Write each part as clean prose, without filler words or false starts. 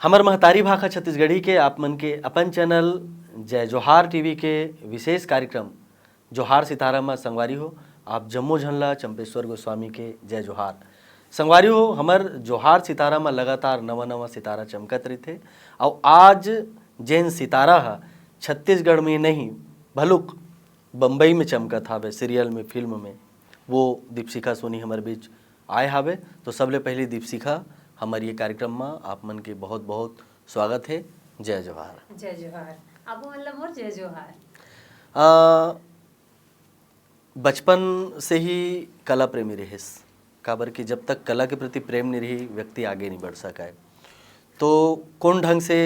हमर महतारी भाषा छत्तीसगढ़ी के आप मन के अपन चैनल जय जोहार टीवी के विशेष कार्यक्रम जोहार सितारा में संगवारी हो आप जम्मो झनला चंपेश्वर गोस्वामी के जय जोहार संगवारी हो। हमर जोहार सितारा में लगातार नवा नवा सितारा चमकत रहते और आज जैन सितारा है छत्तीसगढ़ में नहीं भलुक बम्बई में चमकत हावे, सीरियल में, फिल्म में, वो दीपशिखा सोनी हमारे बीच आए हावे। तो सबले पहले दीपशिखा हमारे ये कार्यक्रम में आप मन के बहुत बहुत स्वागत है। जय जोहार। जय जोहार। आपको मतलब मोर जय जोहार। बचपन से ही कला प्रेमी रहिस, काबर कि जब तक कला के प्रति प्रेम नहीं रही व्यक्ति आगे नहीं बढ़ सका है। तो कौन ढंग से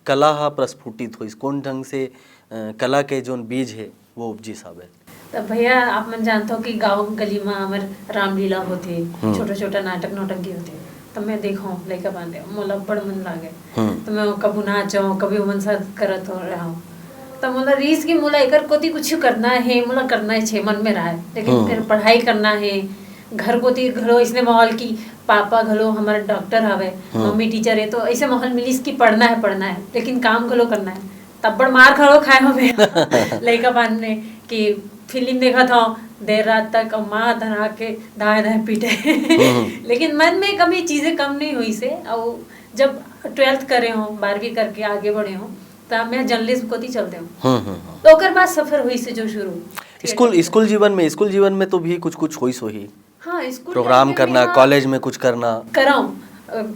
कला हा प्रस्फुटित हुई, कौन ढंग से कला के जोन बीज है वो उपजी साबे। तब भैया आप मन जानते हो कि गाँव गली में हमार रामलीला होते, छोटा छोटा नाटक नौटंकी होते, तब मैं देखो लड़का बांधे मोला बड़ मन लागे तो मैं कभी नाचो कभी मन साथ करत हो रहा हूँ। तब मोला रीस की मोला एकर कोती कुछ करना है, मोला करना है छे मन में रहा है, लेकिन फिर पढ़ाई करना है घर कोती घलो इसने माहौल की पापा घलो हमारे डॉक्टर हवे, मम्मी टीचर है, तो ऐसे माहौल मिली कि पढ़ना है लेकिन काम घलो करना है। तब बड़ मार खड़ो खाए हो लड़का बांधने की फिल्म देखा था देर रात तक और माँ धरा के दाएं दाएं पीटे लेकिन मन में कभी चीजें कम नहीं हुई से। और जब 12th करे हो 12वीं करके आगे बढ़े हो तब मैं जर्नलिज्म को चलते हूँ। तो ओकर बाद सफर हुई से जो शुरू स्कूल जीवन में तो भी कुछ हुई सो ही। हाँ, स्कूल प्रोग्राम करना, कॉलेज में कुछ करना करो,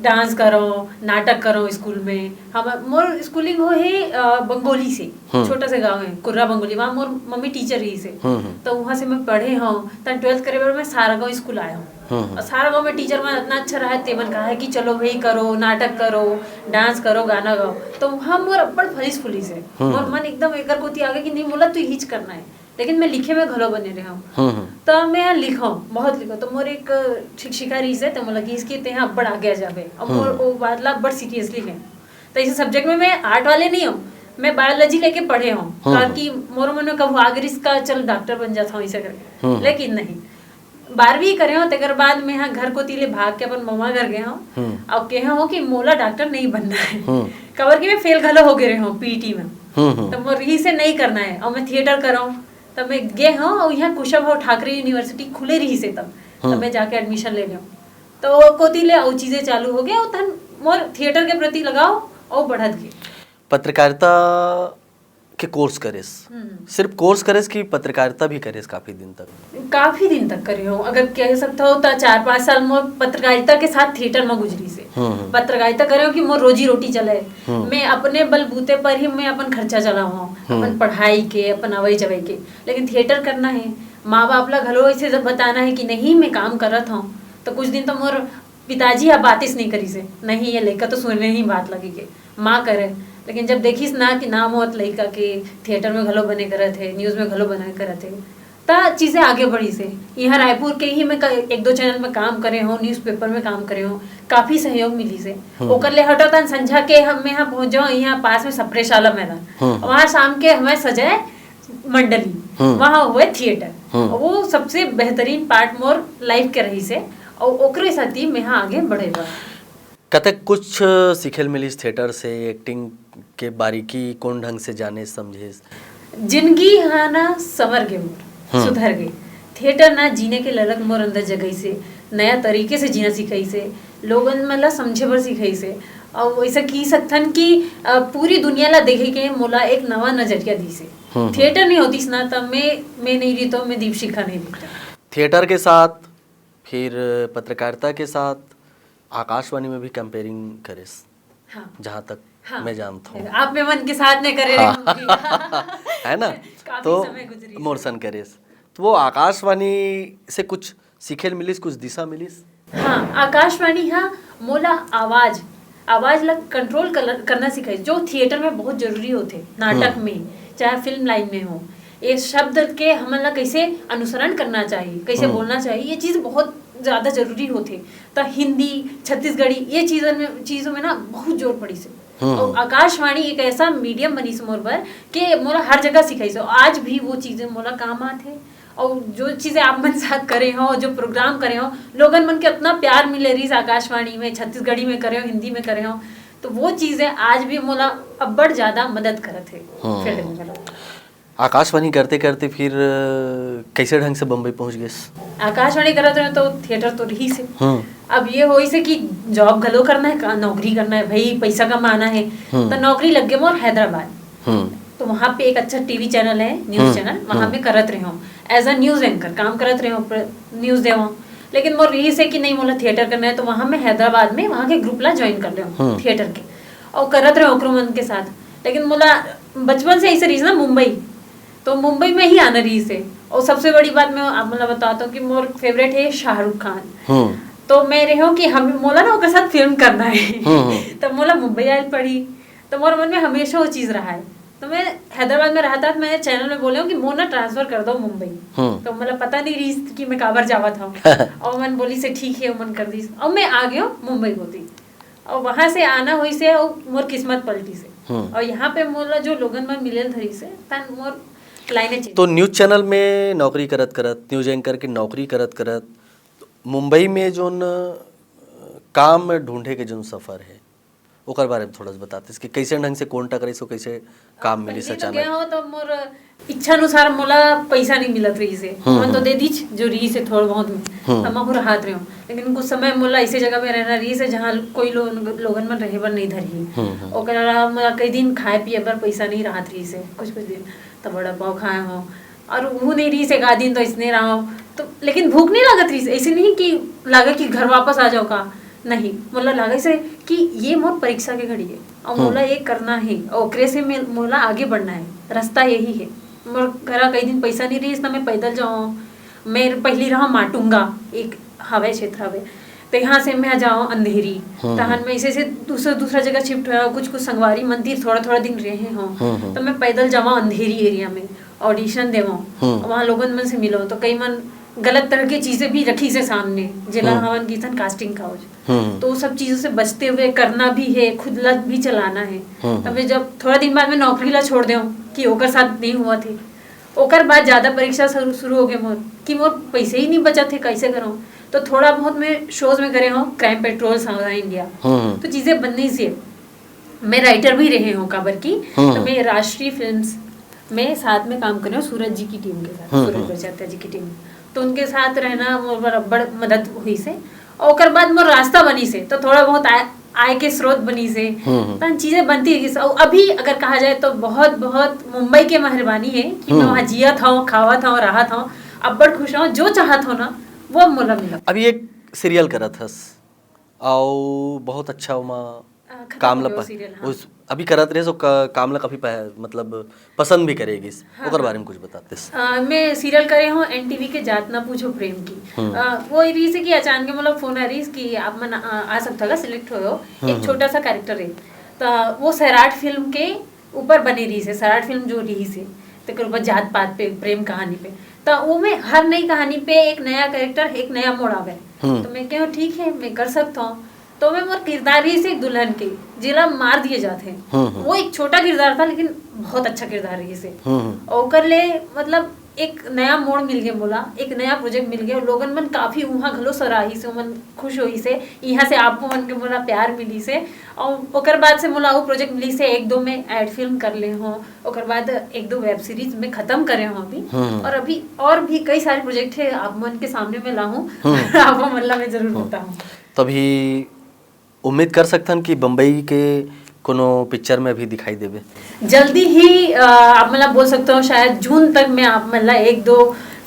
डांस करो, नाटक करो स्कूल में। हम मोर स्कूलिंग हो है बंगोली से, छोटा सा गांव है कुर्रा बंगोली, वहाँ मोर मम्मी टीचर रही से, तो वहाँ से मैं पढ़े हूँ। तब 12th करे बार मैं सारा गाँव स्कूल आया हूँ और सारा गाँव में टीचर में इतना अच्छा रहा है तेमन कहा है कि चलो भाई करो, नाटक करो, डांस करो, गाना गाओ। तो वहाँ मोर बड़ फलिस फुलिस है, मोर मन एकदम एकर कोती आगे कि नहीं मोला तो हिच करना है, लेकिन मैं लिखे में घलो बने रहा हूँ। तो मैं लिखो बहुत लिखो। तो मोर एक शिक्षिका रही से तो मोला कि इसके ते यहाँ बड़ आगे जाबे और मोर वो बातला बड़ सीरियसली है। तो इस सब्जेक्ट में मैं आर्ट वाले नहीं हूँ, मैं बायोलॉजी लेके पढ़े हूँ ताकि मोर मन में कब आगे इसका चल डॉक्टर बन जाता हूँ ऐसा करके, लेकिन नहीं 12वीं करे हो तकर बाद मैं यहाँ घर को तीले भाग के अपन मम्मा घर गए हूँ और कहे हो कि मोला डॉक्टर नहीं बनना है कबर की मैं फेल घलो हो गए हूँ पीटी में। तो मोर ही से नहीं करना है और मैं थिएटर कर रहा हूँ। तब मैं गए हूँ और यहाँ कुशाभाऊ ठाकरे यूनिवर्सिटी खुले रही से तब मैं जाके एडमिशन ले लिया। तो कोतीले और चीजें चालू हो गया और मोर थिएटर के प्रति लगाओ और बढ़त गई। पत्रकारिता के कोर्स करेस, सिर्फ कोर्स करेस कि पत्रकारिता भी करेस काफी दिन तक करे हो। अगर कह सकता हो तो 4-5 साल मोर पत्रकारिता के साथ थिएटर में गुजरी से। पत्रकारिता करे हो कि मोर रोजी रोटी चले, मैं अपने बलबूते पर ही मैं अपन खर्चा चलाऊं, अपन पढ़ाई के, अपन अवई जवई के। लेकिन थिएटर करना है, माँ बाप ला घलो ऐसे जब बताना है कि नहीं मैं काम करत हूँ। तो कुछ दिन तो मोर पिताजी अब बातिस नहीं करी से, नहीं ये लड़का तो सुनने ही बात लगी के माँ करे। लेकिन जब देखिस ना कि नाम होत लड़का के थिएटर में घलो बने करत है, न्यूज़ में घलो बने करत है, ता चीज़ें आगे बढ़ी से। यहाँ रायपुर के ही मैं 1-2 चैनल में काम करे हूँ, न्यूज़पेपर में काम करे हूँ, काफ़ी सहयोग मिली से। ओकर ले हटो तन संझा के हम यहाँ पहुँच जाओ, यहाँ पास में सप्रेशाला मैदान, वहाँ शाम के हमें सजाए मंडली, वहाँ हुए थिएटर। वो सबसे बेहतरीन पार्ट मोर लाइफ के रही से और ओकरे साथ ही मैं यहाँ आगे बढ़े बा। कतक कुछ सीखल मिलिस थिएटर से, एक्टिंग के बारीकी कौन ढंग से जाने समझे। जिंदगी हाँ ना संवर गे मोर, सुधर गई। थिएटर ना जीने के ललक मोर अंदर जगई से, नया तरीके से जीना सिखाई से, लोगन मतलब समझे बर सिखाई से। और वैसा की सकथन कि पूरी दुनिया ला देखे के मोला एक नवा नजरिया दी से। थिएटर नहीं होती ना तब मैं नहीं रही, तो मैं दीपशिखा नहीं रही। थिएटर के साथ फिर पत्रकारिता के साथ आकाशवाणी में भी कंपेयरिंग करेस। हाँ। जहाँ तक मैं जानता हूँ आप में मन के साथ ने करे है ना, तो मोरसन करेस। तो वो आकाशवाणी से कुछ सीखे मिलिस, कुछ दिशा मिलिस। हाँ, आकाशवाणी हाँ मोला आवाज ला कंट्रोल करना सिखाई, जो थिएटर में बहुत जरूरी होते, नाटक में चाहे फिल्म लाइन में हो। ये शब्द के हमला कैसे अनुसरण करना चाहिए, कैसे बोलना चाहिए, ये चीज़ बहुत ज़्यादा जरूरी होते। तो हिंदी, छत्तीसगढ़ी ये चीज़ों में ना बहुत जोर पड़ी से। और आकाशवाणी एक ऐसा मीडियम बनी से मोर पर कि मोला हर जगह सिखाई से। आज भी वो चीज़ें मोला काम आते। और जो चीज़ें आप मन साथ करे हो, जो प्रोग्राम करे हो, लोगन मन के इतना प्यार मिले रही आकाशवाणी में, छत्तीसगढ़ी में करे हो, हिंदी में करे हो, तो वो चीजें आज भी मोला अब्बड़ ज्यादा मदद करत है फील्ड में। आकाशवाणी करते करते फिर कैसे ढंग से बम्बई पहुंच गए? आकाशवाणी करत रहे तो थिएटर तो रही से। अब ये होई से कि जॉब घलो करना है, नौकरी करना है भाई, पैसा कमाना है, तो नौकरी लग गई मोर हैदराबाद। तो वहाँ पे एक अच्छा टीवी चैनल है, न्यूज चैनल, वहाँ में करत रहे हूँ एज अ न्यूज एंकर काम करत रहे हूँ, न्यूज देवा। लेकिन मोर यही से कि नहीं मोला थिएटर करना है, तो वहाँ मैं हैदराबाद में वहाँ के ग्रुप ला ज्वाइन कर रहे हूँ थिएटर के, और करत रहे ओकरो के साथ। लेकिन मोला बचपन से ऐसे रही ना मुंबई, तो मुंबई में ही आना रही से। और सबसे बड़ी बात मैं आप मतलब बताता हूँ कि मोर फेवरेट है शाहरुख खान। तो मैं रही हूँ कि हम मोला ना उसके साथ फिल्म करना है। तो मोला मुंबई आयल पड़ी, तो मोर मन में हमेशा वो चीज रहा है। तो मैं हैदराबाद में रहा था, मैंने चैनल में बोले हूँ कि मोर ना ट्रांसफर कर दो मुंबई। तो मतलब पता नहीं रही कि मैं काबर जावा था। और मन बोली से ठीक है, मन कर दी, और मैं आ गया मुंबई होती। और वहां से आना हुई से और मोर किस्मत पलटी से। और यहाँ पे मोला जो लोगन में मिले धरी से तन मोर तो न्यूज चैनल में नौकरी करत करत, न्यूज एंकर की नौकरी करत करत मुंबई में जोन काम ढूंढे के जोन सफर है ओकर बारे में थोड़ा सा बताते कि कैसे ढंग से कौन टकरे सो कैसे काम मिली सचाना। गया हो तो मोर इच्छा अनुसार मोला पैसा नहीं मिलत रही से, मन तो दे दीच जो रही से थोड़ा बहुत में हम पूरा हाथ रहे हो। लेकिन कुछ समय मोला ऐसे जगह में रहना रही से जहाँ कोई लोगन में रहे बर नहीं धरी। ओकरा मोला कई दिन खाए पिए बर पैसा नहीं रहत रही से, कुछ दिन तो बड़ा पाव खाए हो, और वो नहीं रही से गा दिन तो इसने रहा हो। तो लेकिन भूख नहीं लागत रही से, ऐसे नहीं कि लागे कि घर वापस आ जाओ का, नहीं मोला लागे से कि ये मोर परीक्षा के घड़ी है और मोला ये करना है और ओकरे से मोला आगे बढ़ना है, रास्ता यही है। मोर घर कई दिन पैसा नहीं रही इसलिए मैं पैदल जाऊँ। मैं पहली रहा माटुंगा, एक हवे क्षेत्र हवे, तो यहाँ से मैं जाऊँ अंधेरी, तहन में ऐसे दूसरा जगह शिफ्ट हुआ, कुछ संगवारी मंदिर थोड़ा दिन रहे हों। तो मैं पैदल जावा अंधेरी एरिया में ऑडिशन देवा, वहाँ लोगन मन से मिलो। तो कई मन गलत तरह की चीजें भी रखी से सामने, जिला हवन की थन कास्टिंग काउच, तो सब चीजों से बचते हुए करना भी है, खुद ला भी चलाना है। तब जब थोड़ा दिन बाद में नौकरी ला छोड़ दे कि ओकर साथ नहीं हुआ थे, ओकर बाद ज्यादा परीक्षा शुरू हो गए मोर कि मोर पैसे ही नहीं बचा थे, कैसे करूँ। तो थोड़ा बहुत मैं शोज में करे हूँ, क्राइम पेट्रोल साउथ इंडिया, तो चीजें बनने से मैं राइटर भी रहे हूँ काबर की। तो मैं राष्ट्रीय फिल्म्स में साथ में काम कर रही हूँ सूरज जी की टीम के साथ, सूरज बरजात्या जी की टीम, तो उनके साथ रहना मोर बड़ मदद हुई से। और ओकर बाद मोर रास्ता बनी से, तो थोड़ा बहुत आय के स्रोत बनी से, तो चीजें बनती है। और अभी अगर कहा जाए तो बहुत बहुत मुंबई के मेहरबानी है कि मैं वहाँ जिया था, खावा था, रहा था, अब बड़ खुश हूँ, जो चाहत हो ना वो मोला मिला। अभी एक सीरियल करा था और बहुत अच्छा काम ला उस अभी करत रहे, सो काम ला काफी मतलब पसंद भी करेगी। ओकर बारे में कुछ बताते। मैं सीरियल करे हूँ एनटीवी के जात ना पूछो प्रेम की। वो रही से कि अचानक मतलब फोन आ रही कि आप मन आ सकता है, सिलेक्ट हो, एक छोटा सा कैरेक्टर है। तो वो सैराट फिल्म के ऊपर बनी रही से, सैराट फिल्म जो रही से तो ऊपर जात पात पे, प्रेम कहानी पे, तो वो में हर नई कहानी पे एक नया कैरेक्टर, एक नया मोड़ आवे। तो मैं कहूँ ठीक है मैं कर सकता हूँ। तो मैं मोर किरदार ही से एक दुल्हन के जिला मार दिए जाते हैं, वो एक छोटा किरदार था लेकिन बहुत अच्छा किरदार रही से। और कर ले मतलब एक नया मोड़ मिल गया, बोला एक नया प्रोजेक्ट मिल गया, लोगन मन काफी वहाँ घलो सराही से, मन खुश हुई से, यहाँ से आपको मन के बोला प्यार मिली से। और ओकर बाद से मोला वो प्रोजेक्ट मिली से, एक दो में एड फिल्म कर ले हो, ओकर बाद एक दो वेब सीरीज में खत्म करे हो अभी, और अभी और भी कई सारे प्रोजेक्ट है आप मन के सामने में लाऊं, आपको मतलब मैं जरूर बताऊं। तभी उम्मीद कर सकते कि बम्बई के कोनो पिक्चर में भी दिखाई देवे जल्दी ही। आप मतलब बोल सकते हो शायद जून तक में आप मतलब एक दो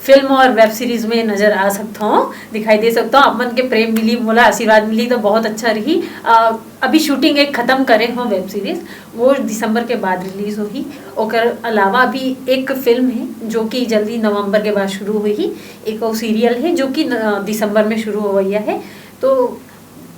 फिल्म और वेब सीरीज में नजर आ सकता हूँ, दिखाई दे सकता हूँ। आप मन के प्रेम मिली, मोला आशीर्वाद मिली तो बहुत अच्छा रही। अभी शूटिंग एक खत्म करे हो वेब सीरीज, वो दिसंबर के बाद रिलीज होगी। ओकर अलावा अभी एक फिल्म है जो कि जल्दी नवंबर के बाद शुरू हुई, एक और सीरियल है जो कि दिसंबर में शुरू हो गया है। तो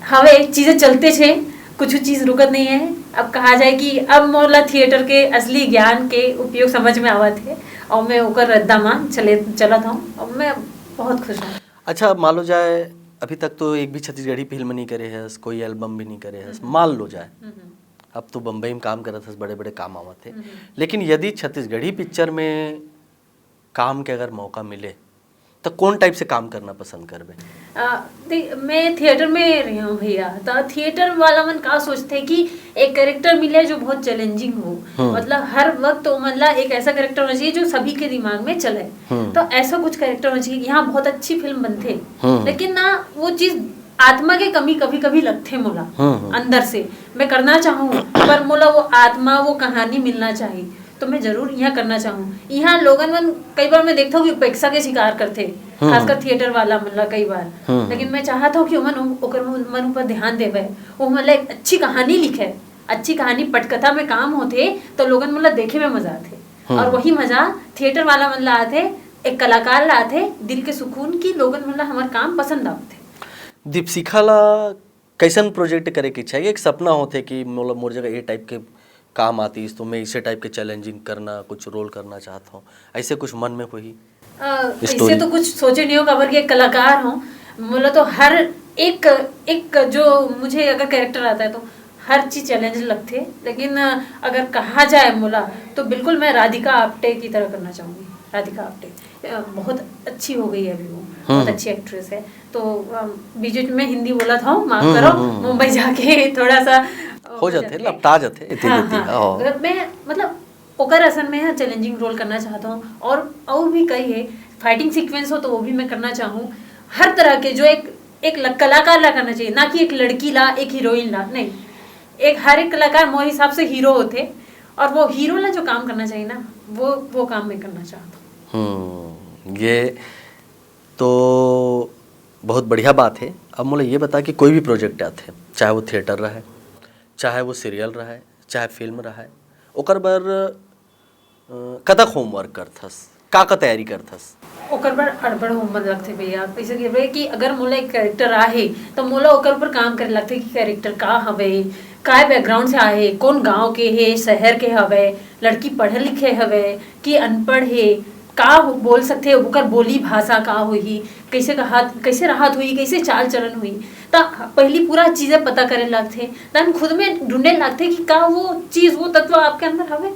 हवे चीजें चलते छे, कुछ चीज रुकत नहीं है। अब कहा जाए कि अब मोला थिएटर के असली ज्ञान के उपयोग समझ में आवत है और मैं ओकर रद्दा मान चला था और मैं बहुत खुश हूँ। अच्छा मान लो जाए अभी तक तो एक भी छत्तीसगढ़ी फिल्म नहीं करे है, कोई एल्बम भी नहीं करे है, मान लो जाए अब तो बम्बई में काम करत है, बड़े बड़े काम आवत थे, लेकिन यदि छत्तीसगढ़ी पिक्चर में काम के अगर मौका मिले तो कौन टाइप से काम करना पसंद करबे? मैं थिएटर में रही हूँ भैया, तो थिएटर वाला मन का सोचते कि एक कैरेक्टर मिले जो बहुत चैलेंजिंग हो, मतलब हर वक्त तो मतलब एक ऐसा कैरेक्टर होना चाहिए जो सभी के दिमाग में चले। तो ऐसा कुछ कैरेक्टर होना चाहिए। यहाँ बहुत अच्छी फिल्म बनते, लेकिन ना वो चीज आत्मा के कमी कभी कभी लगते मोला अंदर से। मैं करना चाहूँ पर मोला वो आत्मा, वो कहानी मिलना चाहिए, तो मैं जरूर यहाँ करना चाहूँ। यहाँ लोगन मन कई बार मैं देखता हूँ कि उपेक्षा के शिकार करते, खासकर थिएटर वाला मतलब कई बार। लेकिन मैं चाहता हूँ कि मन ऊपर ध्यान देवे, वो मतलब एक अच्छी कहानी लिखे, अच्छी कहानी पटकथा में काम होते तो लोगन मतलब देखे में मजा आते। और वही मजा थिएटर वाला मतलब आते, एक कलाकार लाते दिल के सुकून की, लोगन मतलब हमारे काम पसंद आते। दीपशिखा ला कैसन प्रोजेक्ट करे की चाहिए? एक सपना होते कि मतलब मोर जगह ये टाइप के काम आती तो मैं इसे टाइप के चैलेंजिंग करना, कुछ रोल करना चाहता हूँ, ऐसे कुछ मन में कोई इससे तो कुछ सोचे नहीं हो, खबर के कलाकार हूँ बोला तो हर एक जो मुझे अगर कैरेक्टर आता है तो हर चीज चैलेंज लगते। लेकिन अगर कहा जाए मोला तो बिल्कुल मैं राधिका आप्टे की तरह करना चाहूँगी। राधिका आप्टे बहुत अच्छी हो गई है अभी, वो बहुत अच्छी एक्ट्रेस है। तो बीच में हिंदी बोला था, माफ करो, मुंबई जाके थोड़ा सा हो जाते लपटा जाते मैं मतलब ओकर असन में है चैलेंजिंग रोल करना चाहता हूँ। और भी कई है, फाइटिंग सीक्वेंस हो तो वो भी मैं करना चाहूँ। हर तरह के जो एक कलाकार ला करना चाहिए, ना कि एक लड़की ला, एक हीरोइन ला, नहीं, एक हर एक कलाकार मोर हिसाब से हीरो होते, और वो हीरो ला जो काम करना चाहिए ना, वो काम मैं करना चाहता हूँ। ये तो बहुत बढ़िया बात है। अब मुझे ये बता कि कोई भी प्रोजेक्ट आते, चाहे वो थिएटर रहे, चाहे वो सीरियल रहे, चाहे फिल्म रहे, ओकर बर कतक होमवर्क करथस, का तैयारी करथस? ओकर बर अड़बड़ होमवर्क लगते भैया। कैसे कहबे कि अगर मोला एक कैरेक्टर आहे तो मोला ओकर ऊपर काम करे लगते कि कैरेक्टर का हवे, काय बैकग्राउंड से आए, कौन गांव के है, शहर के हवे, लड़की पढ़े लिखे हवे कि अनपढ़ है, का बोल सकते ओकर बोली भाषा का हुई, कैसे राहत हुई, कैसे चाल चलन हुई। तो पहली पूरा चीजें पता करे लगते, तन खुद में ढूंढने लगते कि का वो चीज, वो तत्व आपके अंदर हवे।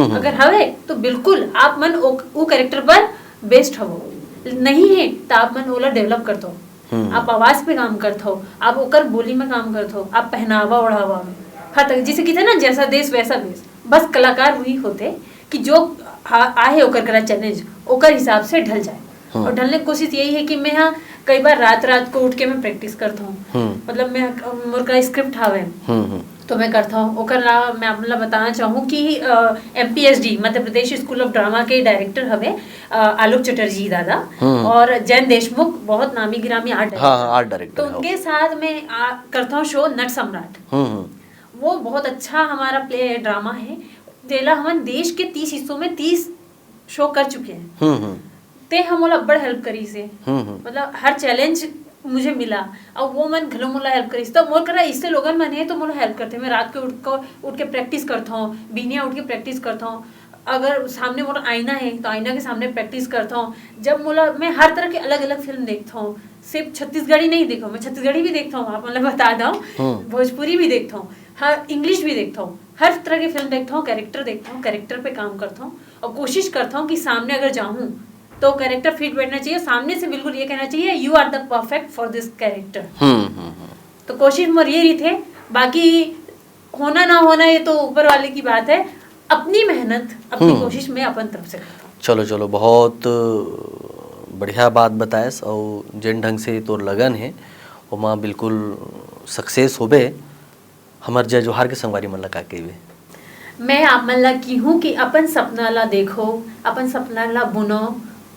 अगर हवे तो बिल्कुल आप मन वो कैरेक्टर पर बेस्ट हो, नहीं है तो आप मन ओला डेवलप करते हो, आप आवाज पे काम करते हो, आप ओकर बोली में काम करते हो, आप पहनावा ओढ़ावा में हर तक, जिसे कहते ना जैसा देश वैसा भेष। बस कलाकार वही होते कि जो आहे ओकर करा चैलेंज ओकर हिसाब से ढल जाए। और ढलने की कोशिश यही है कि मैं यहाँ कई बार रात को उठ के मैं प्रैक्टिस करता हूँ। मतलब मैं मोर का स्क्रिप्ट हावे तो मैं करता हूँ। ओकर मैं मतलब बताना चाहूँ कि MPSD Madhya Pradesh school of drama के डायरेक्टर हवे आलोक चटर्जी दादा, और जैन देशमुख बहुत नामी गिरामी आर्ट डायरेक्टर, तो उनके साथ मैं करता हूँ शो नट सम्राट। वो बहुत अच्छा हमारा प्ले ड्रामा है। तेला हम देश के 30 हिस्सों में 30 शो कर चुके हैं। ते हम बड़ हेल्प करी से, मतलब हर चैलेंज मुझे मिला और वो मन घलो मोला हेल्प करी, तो मोर करा इससे लोगन मन है तो मोला हेल्प करते। मैं रात को उठ के प्रैक्टिस करता हूँ, बीनिया उठ के प्रैक्टिस करता हूँ। अगर सामने मोला आईना है तो आईना के सामने प्रैक्टिस करता हूँ। जब मोला मैं हर तरह के अलग अलग फिल्म देखता हूँ, सिर्फ छत्तीसगढ़ी नहीं देखा, मैं छत्तीसगढ़ी भी देखता हूँ, आप मतलब बता दो, भोजपुरी भी देखता हूँ, हर इंग्लिश भी देखता हूँ, हर तरह की फिल्म देखता हूँ, कैरेक्टर देखता हूँ, कैरेक्टर पे काम करता हूँ और कोशिश करता हूँ कि सामने अगर जाऊँ तो कैरेक्टर फिट बैठना चाहिए, सामने से बिल्कुल ये कहना चाहिए you are the perfect for this character. तो कोशिश मोर ये रही थे, बाकी होना ना होना ये तो ऊपर वाले की बात है। अपनी मेहनत अपनी कोशिश में अपन तरफ से करता हूँ। चलो बहुत बढ़िया बात बताएस, और जिन ढंग से तो लगन है वो माँ बिल्कुल सक्सेस होबे। हमार जय जोहार के संगवारी मन ला का कहिबे? मैं आप मन ला की हूँ कि अपन सपना ला देखो, अपन सपना ला बुनो,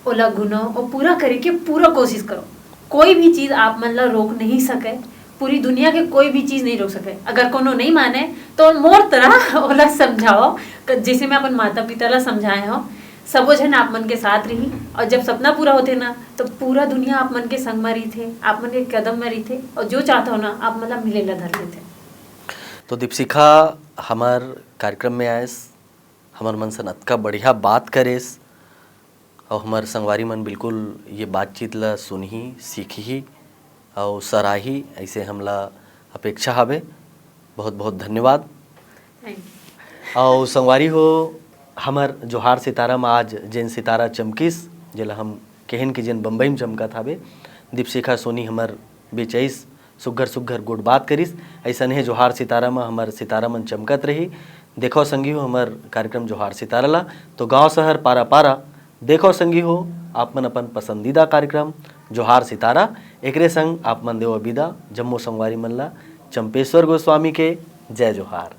ओला गुनो और पूरा करे के पूरा कोशिश करो। कोई भी चीज आप मन ला रोक नहीं सके, पूरी दुनिया के कोई भी चीज नहीं रोक सके। अगर कोनो नहीं माने तो मोर तरह ओला समझाओ, जैसे मैं अपन माता पिता ला समझाए हो, सबो जन आप मन के साथ रही। और जब सपना पूरा होते ना तो पूरा दुनिया आप मन के संग में रही थे, आप मन के कदम में रही थे, और जो चाहता हो ना आप मतलब मिले ला धर लेते। तो दीपशिखा हमार कार्यक्रम में आएस, हमार मन से अतका बढ़िया बात करेस, और हमार संगवारी मन बिल्कुल ये बातचीत ला सुनही सीखी और सराही, ऐसे हमला अपेक्षा हवे। बहुत बहुत धन्यवाद। और संगवारी हो, हमार जोहार सितारा में आज जैन सितारा चमकिस, जेला हम केहन के जन बम्बई में चमकत हवे। दीपशिखा सोनी हमर बेचैस सुग्घर सुग्घर गुड बात करिस। ऐसा है जोहार सितारा में हमर सितारा मन चमकत रही। देखो संगी हो हमर कार्यक्रम जोहार सितारा ला तो गांव शहर पारा पारा देखो संगी हो आप मन अपन पसंदीदा कार्यक्रम जोहार सितारा। एकरे संग आप मन देव विदा जम्मो संगवारी मन ला चंपेश्वर गोस्वामी के जय जोहार।